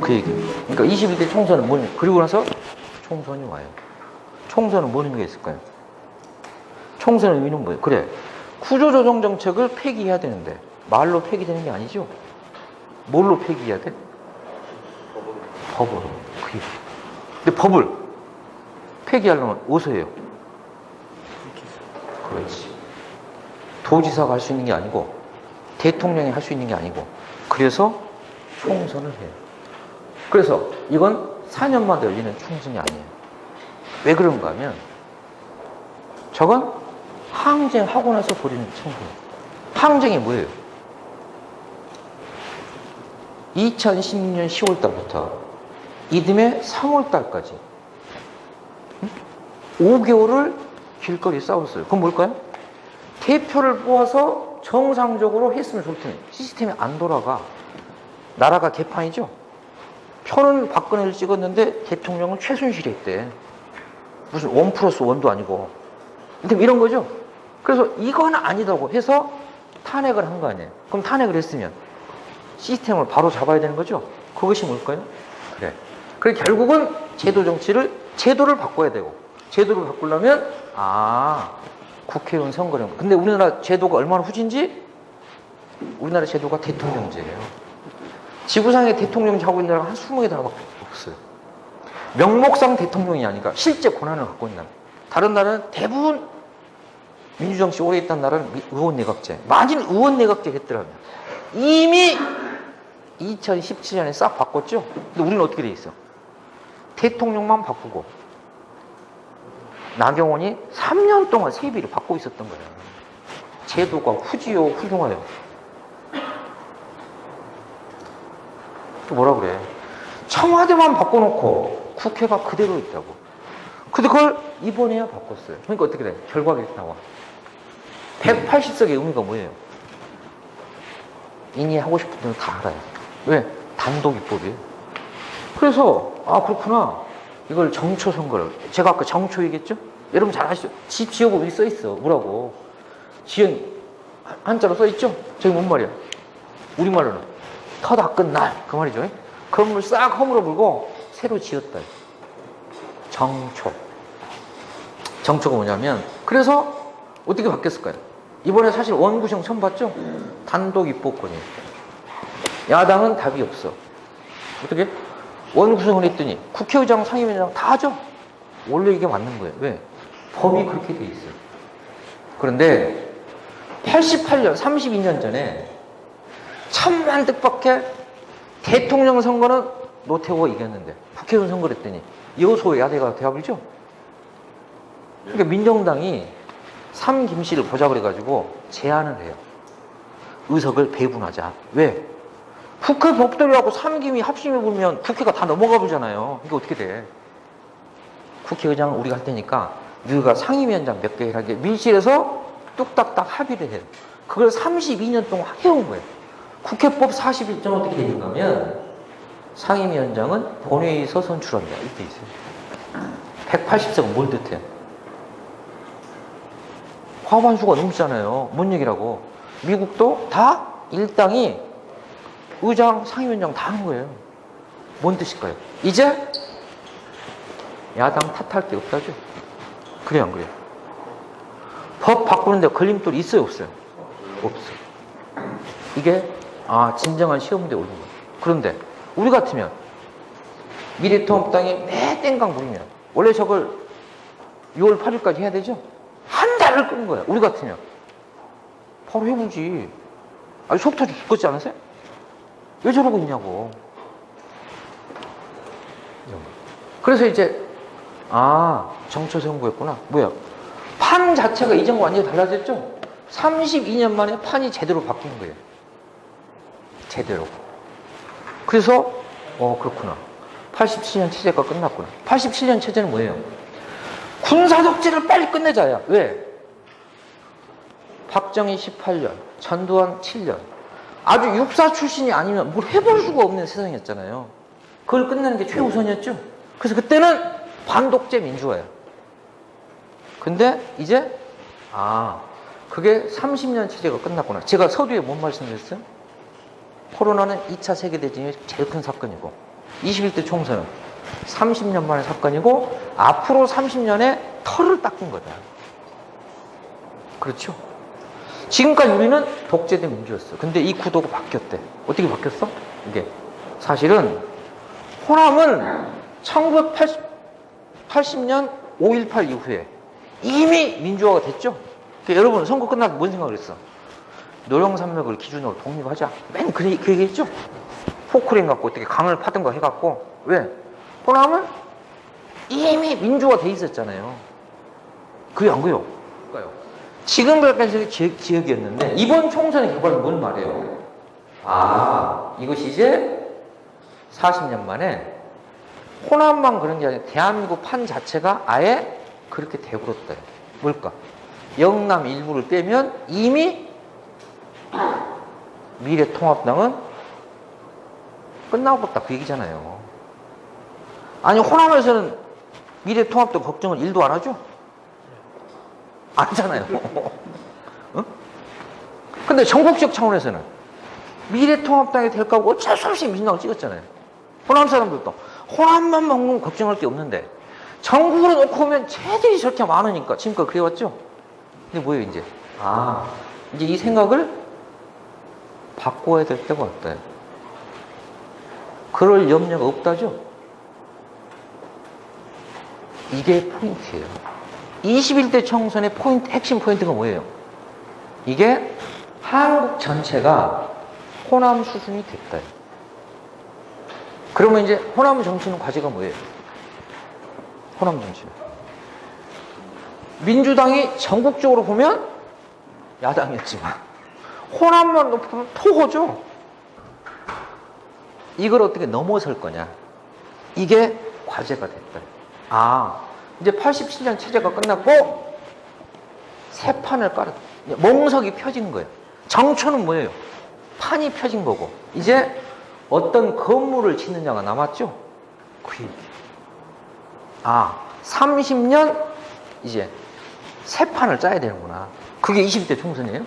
그 얘기. 그러니까 21대 총선은 뭐냐. 그리고 나서 총선이 와요. 총선은 뭔 의미가 있을까요? 총선의 의미는 뭐예요? 그래. 구조조정 정책을 폐기해야 되는데 말로 폐기되는 게 아니죠. 뭘로 폐기해야 돼? 법으로. 근데 법을 폐기하려면 어디서 해요? 그렇지. 도지사가 할 수 있는 게 아니고 대통령이 할 수 있는 게 아니고 그래서 총선을 해요. 그래서 이건 4년마다 열리는 총선이 아니에요. 왜 그런가 하면 저건 항쟁하고 나서 벌이는 총선이에요. 항쟁이 뭐예요? 2016년 10월 달부터 이듬해 3월 달까지 5개월을 길거리 싸웠어요. 그건 뭘까요? 대표를 뽑아서 정상적으로 했으면 좋을 텐데 시스템이 안 돌아가. 나라가 개판이죠. 표는 박근혜를 찍었는데 대통령은 최순실이 했대. 무슨 1+1도 아니고. 이런 거죠. 그래서 이건 아니다고 해서 탄핵을 한 거 아니에요. 그럼 탄핵을 했으면 시스템을 바로 잡아야 되는 거죠. 그것이 뭘까요? 그래. 그래 결국은 제도를 바꿔야 되고 제도를 바꾸려면 국회의원 선거령. 근데 우리나라 제도가 얼마나 후진지? 우리나라 제도가 대통령제예요. 지구상에 대통령제 하고 있는 나라가 한 20개 나라밖에 없어요. 명목상 대통령이 아니라 실제 권한을 갖고 있는 나라. 다른 나라는 대부분 민주정치 오래 있던 나라는 의원내각제. 만일 의원내각제 했더라면 이미 2017년에 싹 바꿨죠? 근데 우리는 어떻게 돼 있어? 대통령만 바꾸고 나경원이 3년 동안 세비를 받고 있었던 거예요. 제도가 후지요, 훌륭해요. 또 뭐라 그래? 청와대만 바꿔놓고 국회가 그대로 있다고. 근데 그걸 이번에야 바꿨어요. 그러니까 어떻게 돼? 결과가 이렇게 나와. 180석의 의미가 뭐예요? 이니 하고 싶은 대로 다 알아요. 왜? 단독 입법이에요. 그래서 그렇구나. 이걸 정초 선거를 제가 아까 정초 얘기했죠? 여러분 잘 아시죠? 지역은 여기 써 있어. 뭐라고? 지역 한자로 써 있죠? 저기 뭔 말이야? 우리말로는 터 닦은 날 그 말이죠. 그런 걸 싹 허물어 불고 새로 지었다. 정초. 정초가 뭐냐면 그래서 어떻게 바뀌었을까요? 이번에 사실 원구성 처음 봤죠? 단독 입법권이에요. 야당은 답이 없어. 어떻게? 원구성을 했더니 국회의장, 상임위원장 다 하죠? 원래 이게 맞는 거예요. 왜? 법이 그렇게 돼 있어요. 그런데 88년, 32년 전에 천만 뜻밖의 대통령 선거는 노태우가 이겼는데 국회의원 선거를 했더니 여소의 야대가 대합이죠? 그러니까 민정당이 삼김씨를 보자 그래가지고 제안을 해요. 의석을 배분하자. 왜? 국회 법대로하고 삼김이 합심해 보면 국회가 다 넘어가 보잖아요. 이게 어떻게 돼? 국회의장은 우리가 할 테니까 너희가 상임위원장 몇 개 하게 밀실에서 뚝딱딱 합의를 해요. 그걸 32년 동안 해온 거예요. 국회법 41조 어떻게 되는 거면 상임위원장은 본회의에서 선출한다. 이렇게 있어요. 180석은 뭘 뜻해요? 과반수가 넘잖아요. 뭔 얘기라고? 미국도 다 일당이 의장, 상임위원장 다 하는 거예요. 뭔 뜻일까요? 이제 야당 탓할 게 없다죠. 그래요, 안 그래요? 법 바꾸는데 걸림돌이 있어요, 없어요? 없어요. 이게 진정한 시험대에 오는 거예요. 그런데 우리 같으면 미래통합당이 매 땡강 부리면 원래 저걸 6월 8일까지 해야 되죠? 한 달을 끄는 거야. 우리 같으면 바로 해보지. 속 터져 죽겠지 않으세요? 왜 저러고 있냐고. 그래서 이제 정초 선거였구나. 뭐야? 판 자체가 이전과 완전히 달라졌죠? 32년 만에 판이 제대로 바뀐 거예요. 제대로. 그래서 그렇구나. 87년 체제가 끝났구나. 87년 체제는 뭐예요? 군사독재를 빨리 끝내자야. 왜? 박정희 18년, 전두환 7년. 아주 육사 출신이 아니면 뭘 해볼 수가 없는 세상이었잖아요. 그걸 끝내는 게 최우선이었죠. 그래서 그때는 반독재 민주화예요. 근데 이제 그게 30년 체제가 끝났구나. 제가 서두에 뭔 말씀드렸어요? 코로나는 2차 세계대전이 제일 큰 사건이고 21대 총선은 30년 만의 사건이고 앞으로 30년에 털을 닦은 거다. 그렇죠? 지금까지 우리는 독재대 민주였어. 근데 이 구도가 바뀌었대. 어떻게 바뀌었어? 이게 사실은 호남은 1980년 5.18 이후에 이미 민주화가 됐죠. 그러니까 여러분 선거 끝나고 뭔 생각을 했어? 노령산맥을 기준으로 독립하자. 맨 그 얘기했죠. 포크레인 갖고 어떻게 강을 파든가 해갖고. 왜? 호남은 이미 민주화 돼 있었잖아요. 그게 안 그래요? 지금까지 지역이었는데 이번 총선의 결과는 뭔 말이에요? 아, 이것이 이제 40년 만에 호남만 그런 게 아니라 대한민국 판 자체가 아예 그렇게 되버렸다. 뭘까? 영남 일부를 빼면 이미 미래통합당은 끝나버렸다. 그 얘기잖아요. 아니, 호남에서는 미래통합당 걱정을 1도 안 하죠? 안 하잖아요. 어? 근데 전국적 차원에서는 미래통합당이 될까 하고 어쩔 수 없이 민주당을 찍었잖아요. 호남 사람들도 호남만 먹으면 걱정할 게 없는데 전국으로 놓고 보면 쟤들이 저렇게 많으니까 지금까지 그래왔죠? 근데 뭐예요 이제? 아, 이제 이 생각을 바꿔야 될 때가 왔다. 그럴 염려가 없다죠? 이게 포인트예요. 21대 총선의 포인트, 핵심 포인트가 뭐예요? 이게 한국 전체가 호남 수준이 됐다. 그러면 이제 호남 정치는 과제가 뭐예요? 호남 정치. 민주당이 전국적으로 보면 야당이었지만 호남만 높으면 토호죠. 이걸 어떻게 넘어설 거냐. 이게 과제가 됐다. 아, 이제 87년 체제가 끝났고 새 판을 깔았다. 몽석이 펴진 거예요. 정초는 뭐예요? 판이 펴진 거고 이제 어떤 건물을 짓느냐가 남았죠? 그 얘기. 아, 30년 이제 새 판을 짜야 되는구나. 그게 20대 총선이에요?